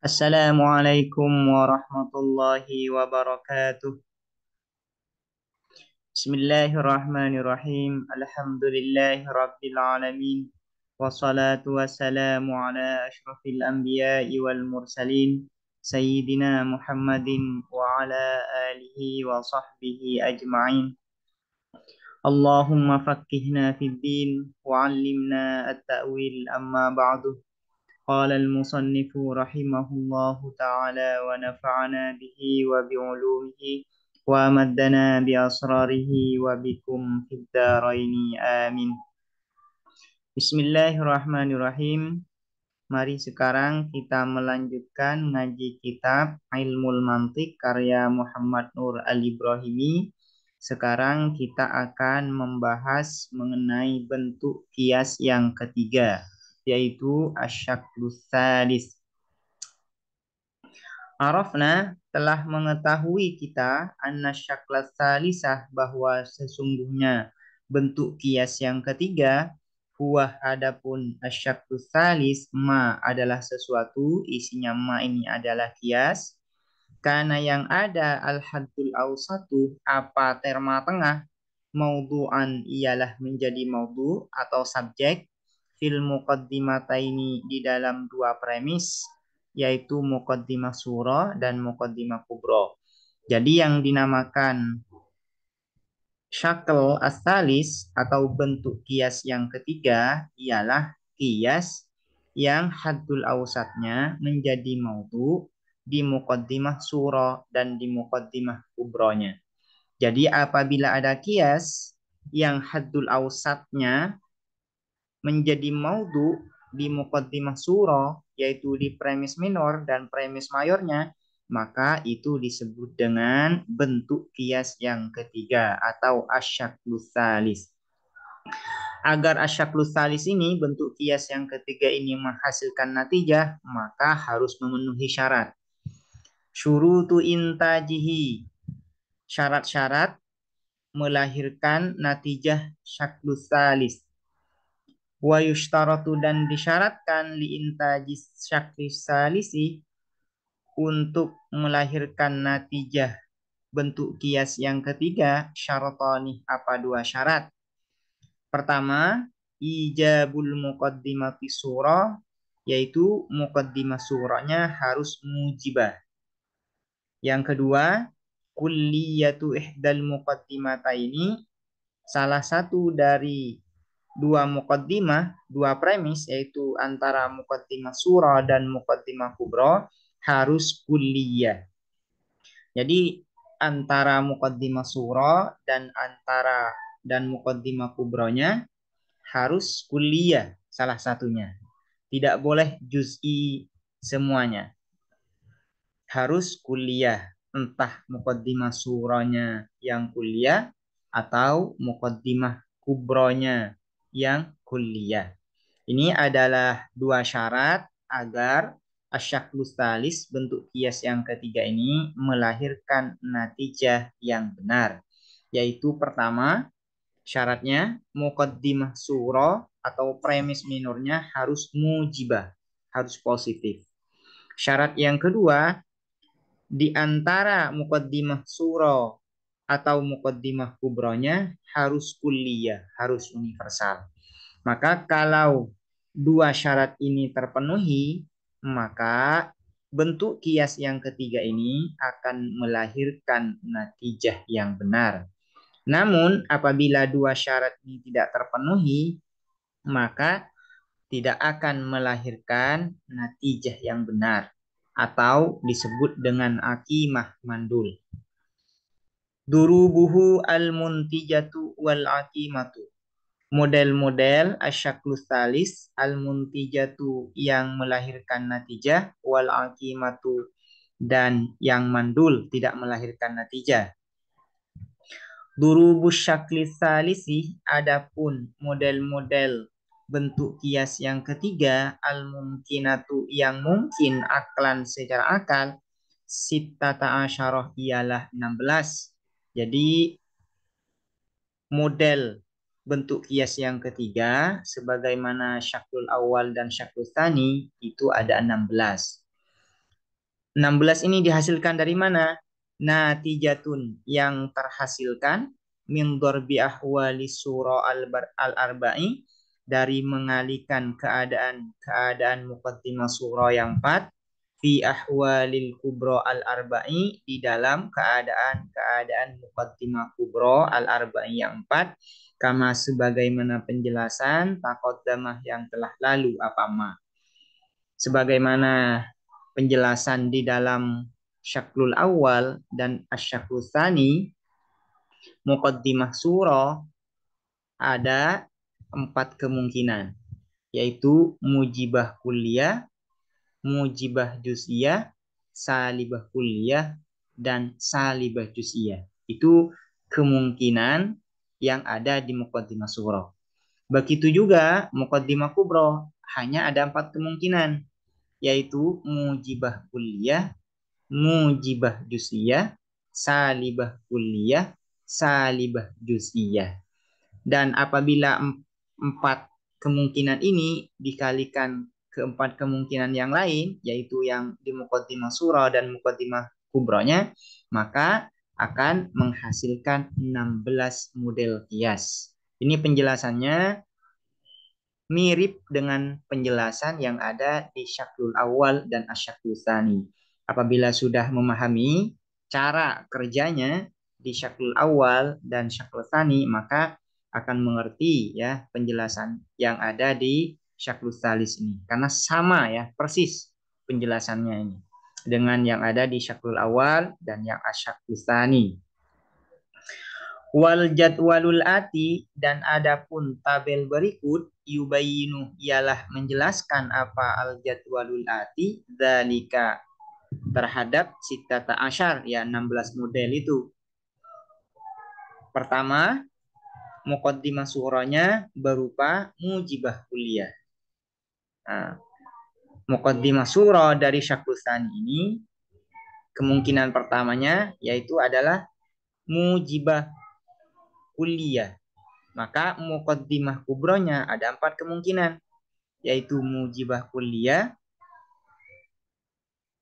Assalamualaikum warahmatullahi wabarakatuh. Bismillahirrahmanirrahim. Alhamdulillahi rabbil alamin. Wassalatu wassalamu ala ashrafil anbiya'i wal mursalin. Sayyidina Muhammadin wa ala alihi wa sahbihi ajma'in. Allahumma faqqihna fid din wa 'allimna at-ta'wil amma ba'du. قال المصنف رحمه الله تعالى ونفعنا به وبعلومه ومدنا بأسراره وبكم في الدارين آمين. Bismillahirrahmanirrahim. Mari sekarang kita melanjutkan ngaji kitab Ilmul Mantiq karya Muhammad Nur Al-Ibrahimi. Sekarang kita akan membahas mengenai bentuk kias yang ketiga, yaitu asyaklus tsalis. Arafna telah mengetahui kita anna syaklas salisah bahwa sesungguhnya bentuk kias yang ketiga huwa adapun asyaklus salis ma adalah sesuatu isinya ma ini adalah kias karena yang ada al-haddul awsatu apa terma tengah maudhu'an ialah menjadi maudhu atau subjek fil muqaddimataini di dalam dua premis yaitu muqaddimah surah dan muqaddimah kubro. Jadi yang dinamakan syakl astalis atau bentuk kias yang ketiga ialah kias yang haddul awsatnya menjadi maudhu di muqaddimah surah dan di muqaddimah kubronya. Jadi apabila ada kias yang haddul awsatnya menjadi maudhu di muqaddimah surah, yaitu di premis minor dan premis mayornya, maka itu disebut dengan bentuk kias yang ketiga atau asyaklus salis. Agar asyaklus salis ini, bentuk kias yang ketiga ini menghasilkan natijah, maka harus memenuhi syarat. Syurutu intajihi, syarat-syarat melahirkan natijah syaklus salis. Wa yushtaratu dan disyaratkan li intajis syaklis salisi untuk melahirkan natijah bentuk kias yang ketiga syaratani apa dua syarat. Pertama, ijabul muqaddimati surah yaitu muqaddimah surahnya harus mujibah. Yang kedua, kulliyatu ihdal muqaddimataini salah satu dari dua muqaddimah, dua premis yaitu antara muqaddimah surah dan muqaddimah kubro harus kulliyah. Jadi antara muqaddimah surah dan muqaddimah kubronya harus kulliyah salah satunya. Tidak boleh juz'i semuanya. Harus kulliyah. Entah muqaddimah surahnya yang kulliyah atau muqaddimah kubronya yang kulliyah. Ini adalah dua syarat agar asyaklus talis bentuk kias yang ketiga ini melahirkan natijah yang benar. Yaitu pertama, syaratnya muqaddimah surah atau premis minornya harus mujibah, harus positif. Syarat yang kedua, di antara muqaddimah surah atau muqaddimah kubronya harus kulliyah, harus universal. Maka kalau dua syarat ini terpenuhi, maka bentuk kias yang ketiga ini akan melahirkan natijah yang benar. Namun apabila dua syarat ini tidak terpenuhi, maka tidak akan melahirkan natijah yang benar atau disebut dengan akimah mandul. Durubuhu al-muntijatu wal akimatu. Model-model asyaklus talis al-muntijatu yang melahirkan natijah wal akimatu dan yang mandul tidak melahirkan natijah. Durubus syaklis salisi adapun model-model bentuk kias yang ketiga al-mumkinatu yang mungkin aklan secara akal sittata asyarah ialah 16. Jadi model bentuk kias yang ketiga sebagaimana syaklul awal dan syaklul tsani itu ada 16. 16 ini dihasilkan dari mana? Natijatun yang terhasilkan min darbi ahwali surah al-arba'i dari mengalihkan keadaan muqaddimah surah yang 4 fi ahwalil kubro al-arba'i di dalam keadaan muqaddimah kubro al-arba'i yang 4 kama sebagaimana penjelasan taqaddamah yang telah lalu apa ma sebagaimana penjelasan di dalam syaklul awal dan asyaklul tsani muqaddimah surah ada 4 kemungkinan yaitu mujibah kulliyah, mujibah juz'iyah, salibah kulliyah dan salibah juz'iyah. Itu kemungkinan yang ada di muqaddimah surah. Begitu juga muqaddimah kubro hanya ada 4 kemungkinan yaitu mujibah kulliyah, mujibah juz'iyah, salibah kulliyah, salibah juz'iyah. Dan apabila 4 kemungkinan ini dikalikan keempat kemungkinan yang lain, yaitu yang di muqaddimah surah dan muqaddimah kubronya, maka akan menghasilkan 16 model kias. Ini penjelasannya mirip dengan penjelasan yang ada di syaklul awal dan asyaklul tsani. Apabila sudah memahami cara kerjanya di syaklul awal dan syaklul tsani, maka akan mengerti ya penjelasan yang ada di syaklul tsalis ini. Karena sama ya, persis penjelasannya ini dengan yang ada di syaklul awal dan yang asyaklul tsani. Wal jadwalul ati dan adapun tabel berikut yubayinu ialah menjelaskan apa al jadwalul ati dzalika terhadap sitata asyar ya 16 model itu. Pertama, muqaddimah surahnya berupa mujibah kulliyah. Nah, muqaddimah surah dari Syakrustani ini kemungkinan pertamanya yaitu adalah mujibah kulliyah. Maka muqaddimah kubronya ada 4 kemungkinan, yaitu mujibah kulliyah,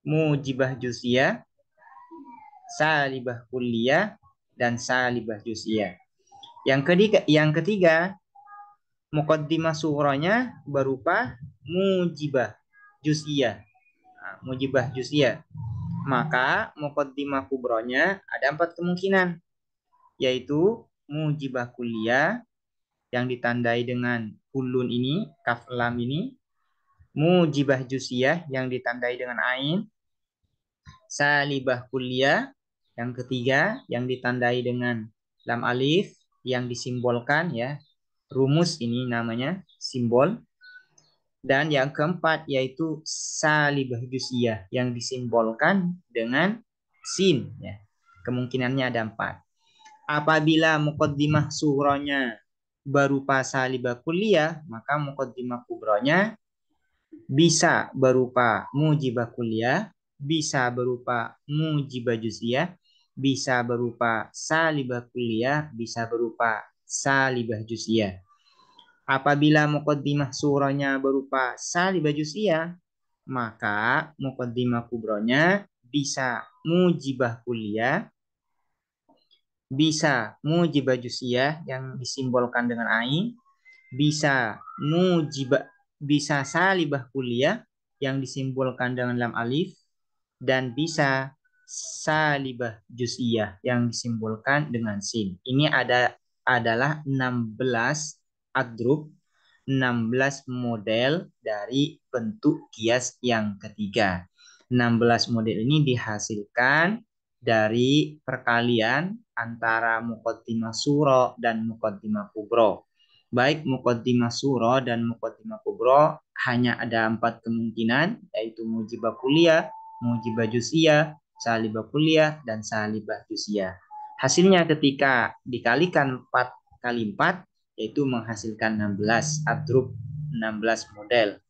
mujibah juz'iyah, salibah kulliyah, dan salibah juz'iyah. Yang ketiga muqaddimah sughronya berupa mujibah juz'iyah. Nah, mujibah juz'iyah. Maka muqaddimah kubronya ada 4 kemungkinan, yaitu mujibah kulliyah, yang ditandai dengan kulun ini, kaf lam ini, mujibah juz'iyah yang ditandai dengan ain, salibah kulliyah yang ketiga yang ditandai dengan lam alif yang disimbolkan ya, rumus ini namanya simbol, dan yang keempat yaitu salibah juz'iyah yang disimbolkan dengan sin ya. Kemungkinannya ada 4. Apabila muqaddimah sughronya berupa salibah kulliyah, maka muqaddimah kubronya bisa berupa mujibah kulliyah, bisa berupa mujibah juz'iyah, bisa berupa salibah kulliyah, bisa berupa salibah juz'iyah. Apabila muqaddimah surahnya berupa salibah juz'iyah, maka muqaddimah kubronya bisa mujibah kulliyah, bisa mujibah juz'iyah yang disimbolkan dengan ain, bisa mujibah, bisa salibah kulliyah yang disimbolkan dengan lam alif, dan bisa salibah juz'iyah yang disimbolkan dengan sin. Ini adalah 16 adrub, 16 model dari bentuk kias yang ketiga. 16 model ini dihasilkan dari perkalian antara muqaddimah surah dan muqaddimah kubro. Baik muqaddimah surah dan muqaddimah kubro hanya ada 4 kemungkinan, yaitu mujibah kulliyah, mujibah juz'iyah, salibah kulliyah, dan salibah juz'iyah. Hasilnya ketika dikalikan 4 kali 4 yaitu menghasilkan 16 adrub, 16 model.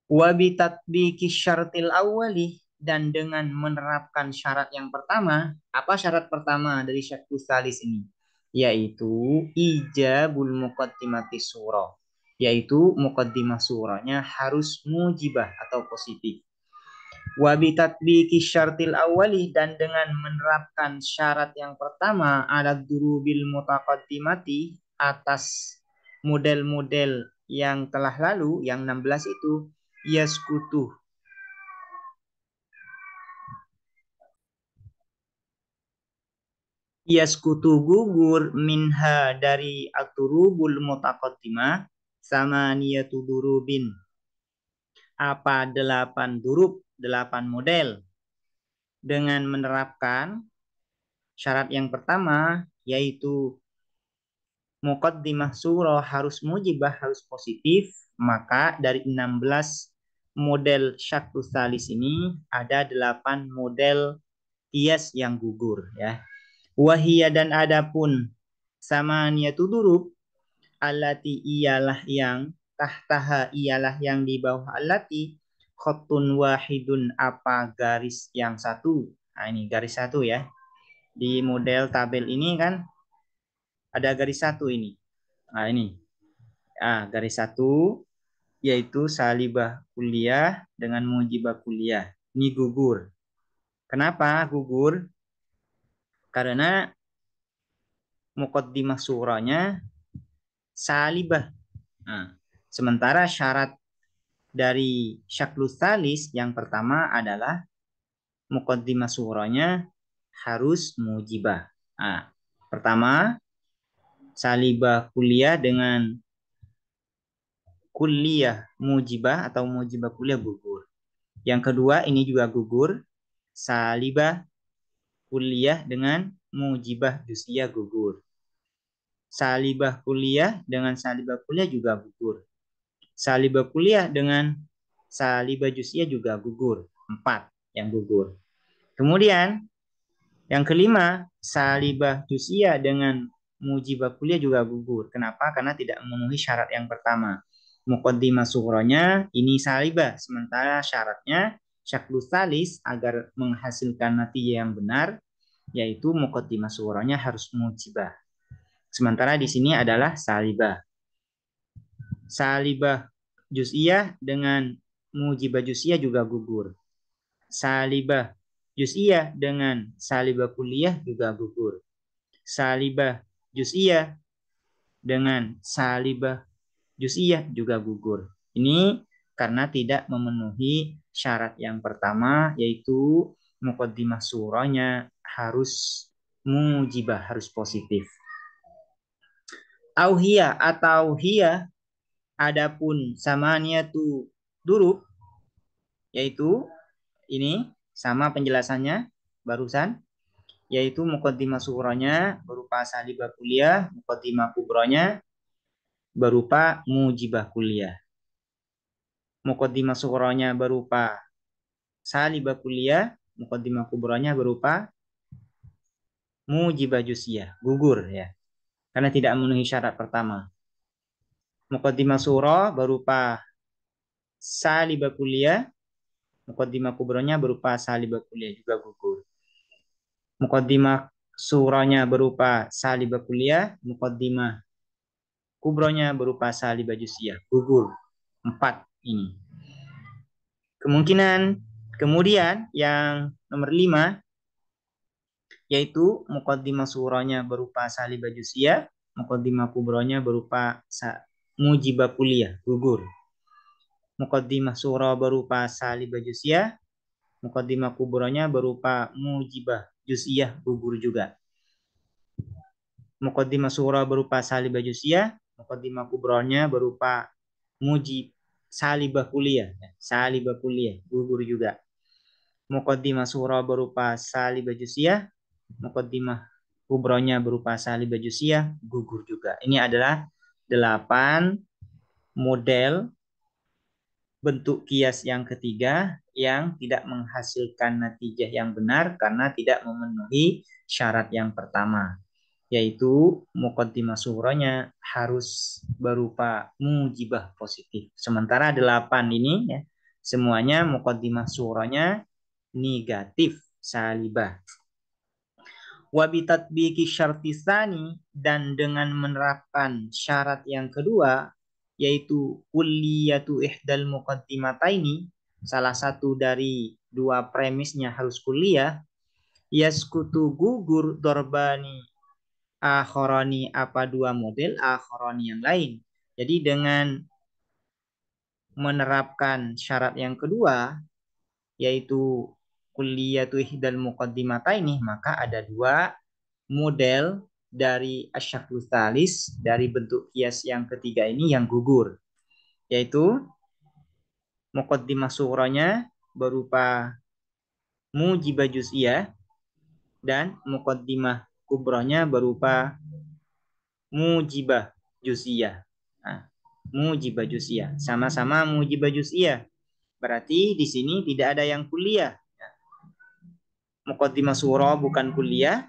Wa bitatbiqi syaratil awwali dan dengan menerapkan syarat yang pertama. Apa syarat pertama dari syarat salis ini? Yaitu ijabul muqaddimati surah. Yaitu muqaddimah surahnya harus mujibah atau positif. Wa bitatbiqi syartil awali, dan dengan menerapkan syarat yang pertama ala durubil mutaqaddimati atas model-model yang telah lalu, yang 16 itu, yaskutu yaskutu gugur minha dari aturubul mutaqaddimah sama niyatu durubin, apa 8 durub, 8 model, dengan menerapkan syarat yang pertama, yaitu muqaddimah surah harus mujibah, harus positif. Maka dari 16 model syaklus salis ini ada 8 model kias yang gugur, ya. Wahia, dan adapun sama niyatu durub, alati ialah yang tahtaha, ialah yang di bawah alati, khotun wahidun, apa garis yang satu. Nah, ini garis satu, ya. Di model tabel ini kan ada garis satu ini. Nah, ini. Garis satu yaitu salibah kuliah dengan mujibah kuliah. Ini gugur. Kenapa gugur? Karena muqaddimah surahnya salibah. Nah, sementara syarat dari syaklus salis yang pertama adalah muqaddimah surahnya harus mujibah. Nah, pertama salibah kuliah dengan kuliah mujibah atau mujibah kuliah gugur. Yang kedua ini juga gugur, salibah kuliah dengan mujibah juz'iyah gugur. Salibah kuliah dengan salibah kuliah juga gugur. Salibah kuliah dengan salibah juz'iyah juga gugur. 4 yang gugur. Kemudian yang kelima, salibah juz'iyah dengan mujibah kuliah juga gugur. Kenapa? Karena tidak memenuhi syarat yang pertama. Muqaddimah sughronya ini salibah, sementara syaratnya syaklus salis agar menghasilkan natijah yang benar, yaitu muqaddimah sughronya harus mujibah. Sementara di sini adalah salibah. Salibah juz'iyah dengan mujibah juz'iyah juga gugur. Salibah juz'iyah dengan salibah kuliah juga gugur. Salibah juz'iyah dengan salibah juz'iyah juga gugur. Ini karena tidak memenuhi syarat yang pertama, yaitu muqaddimah surahnya harus mujibah, harus positif. Auhiyah atau hiyah, adapun samaniyatu durub, yaitu ini sama penjelasannya barusan, yaitu muqaddimah sughronya berupa salibah kuliah, muqaddimah kubronya berupa mujibah kuliah. Muqaddimah sughronya berupa salibah kuliah, muqaddimah kubronya berupa mujibah juz'iyah, gugur, ya. Karena tidak memenuhi syarat pertama. Muqaddimah sughra berupa salibah kuliah, muqaddimah kubronya berupa salibah kuliah juga gugur. Muqaddimah surahnya berupa salibah kuliah, muqaddimah kubronya berupa salibah juz'iyah, gugur. 4 ini. Kemudian yang nomor 5, yaitu muqaddimah surahnya berupa salibah juz'iyah, muqaddimah kubronya berupa mujibah kuliah, gugur. Muqaddimah surah berupa salibah juz'iyah, muqaddimah kubronya berupa mujibah juz'iyah, gugur juga. Muqaddimah surah berupa salibah juz'iyah, muqaddimah kubronya berupa mujib salibah kuliah, gugur juga. Muqaddimah surah berupa salibah juz'iyah, muqaddimah kubronya berupa salibah juz'iyah, gugur juga. Ini adalah 8 model bentuk kias yang ketiga yang tidak menghasilkan natijah yang benar karena tidak memenuhi syarat yang pertama, yaitu muqaddimah surahnya harus berupa mujibah positif. Sementara 8 ini, ya, semuanya muqaddimah surahnya negatif, salibah. Wabitatbiki syartisani, dan dengan menerapkan syarat yang kedua, yaitu kulliyatu ihdal muqaddimataini, salah satu dari dua premisnya harus kuliah, yaskutu gugur dorbani akhoroni apa dua model akhoroni yang lain. Jadi dengan menerapkan syarat yang kedua, yaitu kulliyatu ihdal muqaddimataini, maka ada dua model dari asyaklus talis, dari bentuk kias yang ketiga ini yang gugur, yaitu muqaddimah sughronya berupa mujibah juz'iyah dan muqaddimah kubronya berupa mujibah juz'iyah. Nah, mujibah juz'iyah sama-sama mujibah juz'iyah. Berarti di sini tidak ada yang kuliah. Muqaddimah sughra bukan kuliah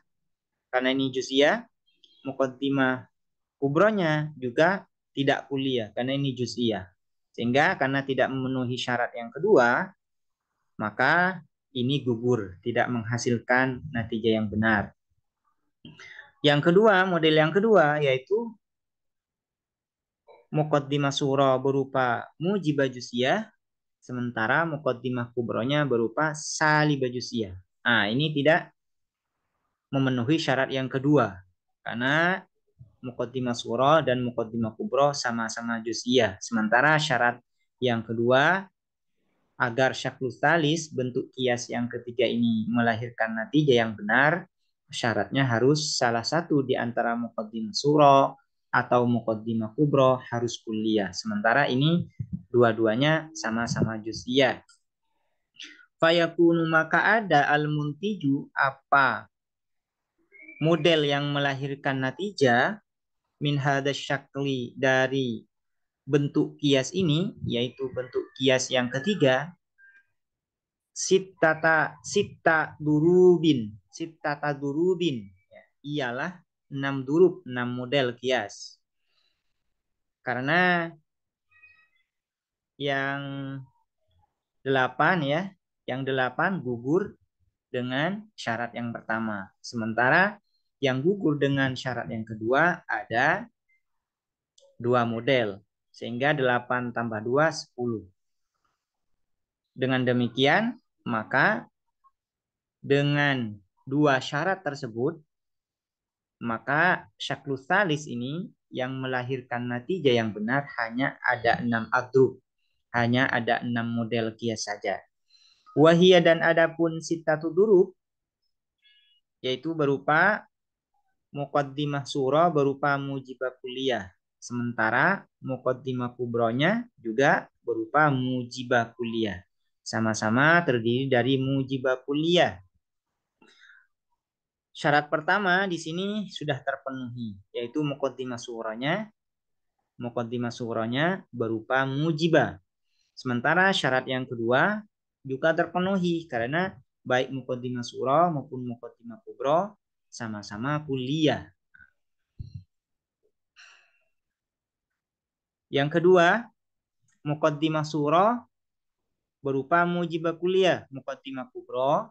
karena ini juz'iyah. Muqaddimah kubronya juga tidak kuliah karena ini juz'iyah. Sehingga karena tidak memenuhi syarat yang kedua, maka ini gugur, tidak menghasilkan natijah yang benar. Yang kedua, model yang kedua yaitu muqaddimah surah berupa mujibah juz'iyah, sementara muqaddimah kubronya berupa salibah juz'iyah. Nah, ini tidak memenuhi syarat yang kedua karena muqaddimah surah dan muqaddimah kubro sama-sama juz'iyah. Sementara syarat yang kedua, agar syaklus talis bentuk kias yang ketiga ini melahirkan natijah yang benar, syaratnya harus salah satu di antara muqaddimah surah atau muqaddimah kubro harus kuliah. Sementara ini dua-duanya sama-sama juz'iyah. Fayakunu maka ada al-muntiju apa model yang melahirkan natijah min hadza syakli dari bentuk kias ini, yaitu bentuk kias yang ketiga, sittata durubin ya, ialah 6 durub, 6 model kias. Karena yang 8 ya, yang 8 gugur dengan syarat yang pertama. Sementara yang gugur dengan syarat yang kedua ada 2 model. Sehingga 8 tambah 2, 10. Dengan demikian, maka dengan 2 syarat tersebut, maka syaklus salis ini yang melahirkan natijah yang benar hanya ada 6 adrub. Hanya ada 6 model kias saja. Wahia dan adapun sittatu durub, yaitu berupa muqaddimah surah berupa mujibah kuliah. Sementara muqaddimah kubronya juga berupa mujibah kuliah. Sama-sama terdiri dari mujibah kuliah. Syarat pertama di sini sudah terpenuhi, yaitu muqaddimah sughronya berupa mujibah. Sementara syarat yang kedua juga terpenuhi karena baik muqaddimah sughra maupun muqaddimah kubra sama-sama kuliah. Yang kedua, muqaddimah sughra berupa mujibah kuliah, muqaddimah kubra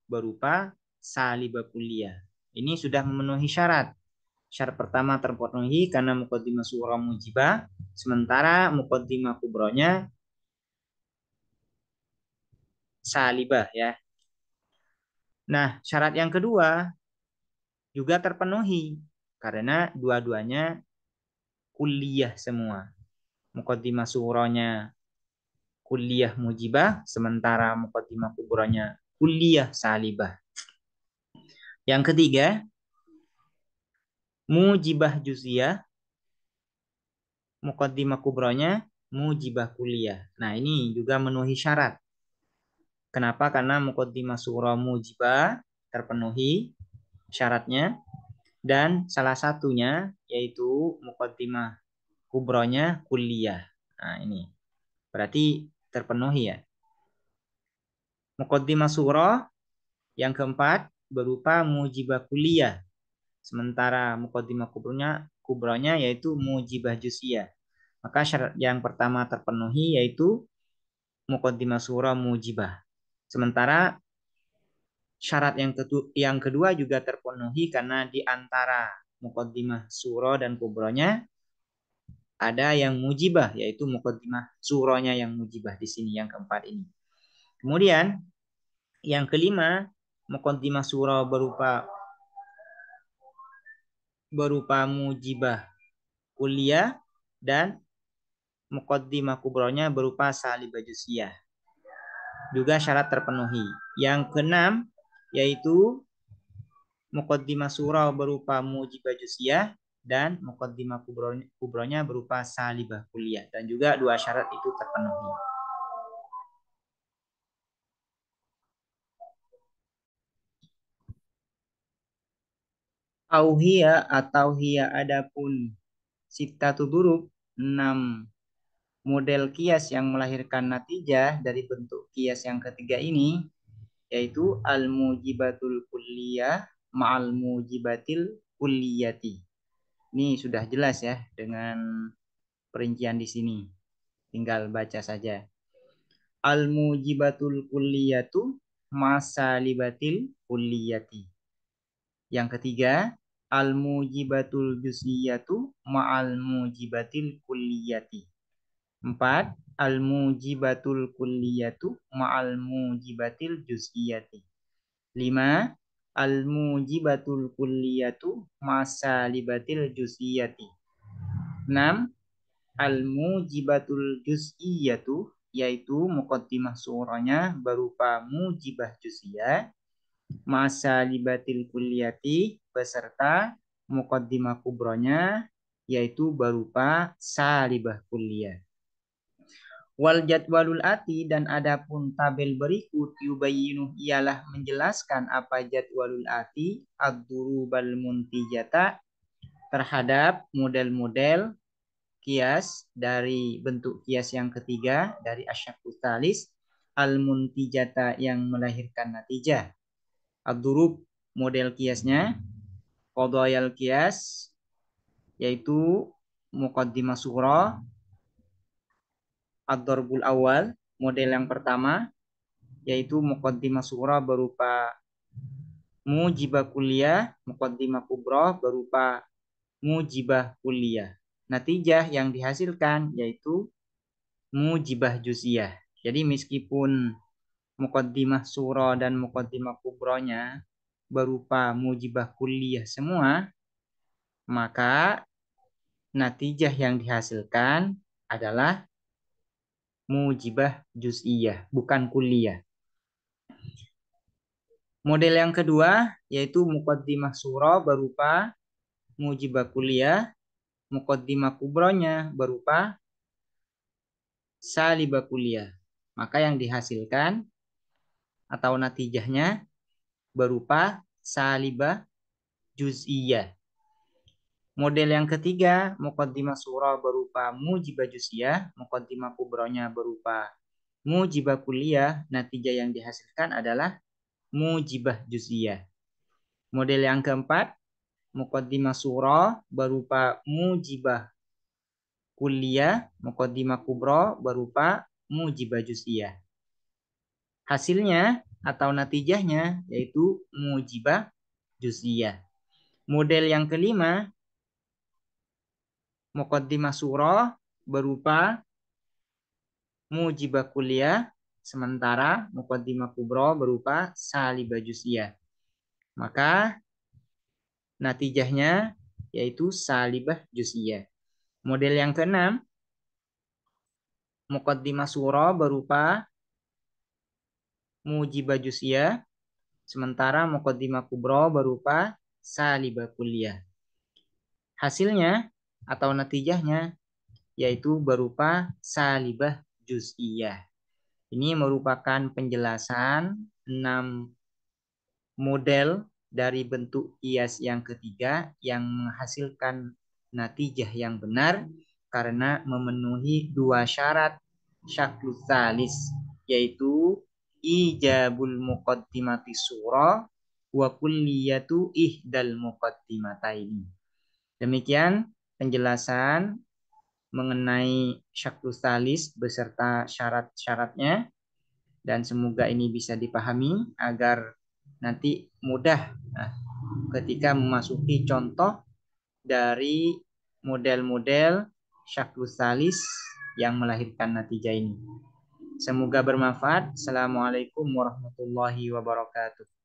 berupa salibah kuliah. Ini sudah memenuhi syarat. Syarat pertama terpenuhi karena muqaddimah sughra mujibah, sementara muqaddimah kubronya salibah ya. Nah, syarat yang kedua juga terpenuhi karena dua-duanya kuliah semua. Muqaddimah sughronya kuliah mujibah, sementara muqaddimah kubronya kuliah salibah. Yang ketiga, mujibah juz'iyah, muqaddimah kubronya mujibah kuliah. Nah, ini juga memenuhi syarat. Kenapa? Karena muqaddimah sughra mujibah terpenuhi syaratnya dan salah satunya yaitu muqaddimah kubronya kuliah. Nah, ini berarti terpenuhi ya. Muqaddimah sughra yang keempat berupa mujibah kuliah. Sementara muqaddimah kubronya yaitu mujibah juz'iyah. Maka syarat yang pertama terpenuhi yaitu muqaddimah sughra mujibah. Sementara syarat yang kedua juga terpenuhi karena di antara muqaddimah sughra dan kubronya ada yang mujibah, yaitu muqaddimah sughronya yang mujibah di sini yang keempat ini. Kemudian Yang kelima, muqaddimah surah berupa mujibah kuliah dan muqaddimah kubronya berupa salibah juz'iyah. Juga syarat terpenuhi. Yang keenam yaitu muqaddimah surah berupa mujibah juz'iyah dan muqaddimah kubronya berupa salibah kuliah, dan juga dua syarat itu terpenuhi. Auhia atau hiya adapun sittatu durub, 6 model kias yang melahirkan natijah dari bentuk kias yang ketiga ini, yaitu al-mujibatul kulliyah ma'al mujibatil kulliyati. Ini sudah jelas ya dengan perincian di sini. Tinggal baca saja. Al-mujibatul kulliyatu masalibatil kulliyati. Yang ketiga, al-mujibatul juz'iyatu ma'al mujibatil kulliyati. 4. Al-mujibatul kulliyatu ma'al mujibatil juz'iyati. 5. Al-mujibatul kulliyatu masalibatil juz'iyati. 6. Al-mujibatul juz'iyatu, yaitu muqaddimah surahnya berupa mujibah juz'iyah, masalibatil kulliyati beserta muqaddimah kubronya yaitu berupa salibah kulliyah. Wal jadwalul ati, dan adapun tabel berikut, yubayyinu ialah menjelaskan apa jadwalul ati ad-durubal muntijata terhadap model-model kias dari bentuk kias yang ketiga dari asyakus talis al-muntijata yang melahirkan natijah. Ad-durub model kiasnya, qadayal kias yaitu muqaddimah surah, ad-darbul awal model yang pertama yaitu muqaddimah surah berupa mujibah kuliah, muqaddimah kubroh berupa mujibah kuliah. Natijah yang dihasilkan yaitu mujibah juz'iyah. Jadi meskipun muqaddimah surah dan muqaddimah kubronya berupa mujibah kuliah semua, maka natijah yang dihasilkan adalah mujibah juz'iyah, bukan kuliah. Model yang kedua yaitu muqaddimah surah berupa mujibah kuliah, muqaddimah kubronya berupa salibah kuliah. Maka yang dihasilkan atau natijahnya berupa salibah juz'iyah. Model yang ketiga, muqaddimah surah berupa mujibah juz'iyah, muqaddimah kubronya berupa mujibah kuliah, natijah yang dihasilkan adalah mujibah juz'iyah. Model yang keempat, muqaddimah surah berupa mujibah kuliah, muqaddimah kubro berupa mujibah juz'iyah. Hasilnya atau natijahnya yaitu mujibah juz'iyah. Model yang kelima, muqaddimah surah berupa mujibah kuliah, sementara muqaddimah kubro berupa salibah juz'iyah. Maka natijahnya yaitu salibah juz'iyah. Model yang keenam, muqaddimah surah berupa mujibah juz'iyah, sementara muqaddimah kubro berupa salibah kuliah. Hasilnya atau natijahnya yaitu berupa salibah juz'iyah. Ini merupakan penjelasan 6 model dari bentuk kias yang ketiga yang menghasilkan natijah yang benar karena memenuhi dua syarat syaklus salis, yaitu ijabul muqaddimati surah wa kulliyatu ihdal muqaddimataini. Demikian penjelasan mengenai syaklus salis beserta syarat-syaratnya, dan semoga ini bisa dipahami agar nanti mudah ketika memasuki contoh dari model-model syaklus salis yang melahirkan natijah ini. Semoga bermanfaat. Assalamualaikum warahmatullahi wabarakatuh.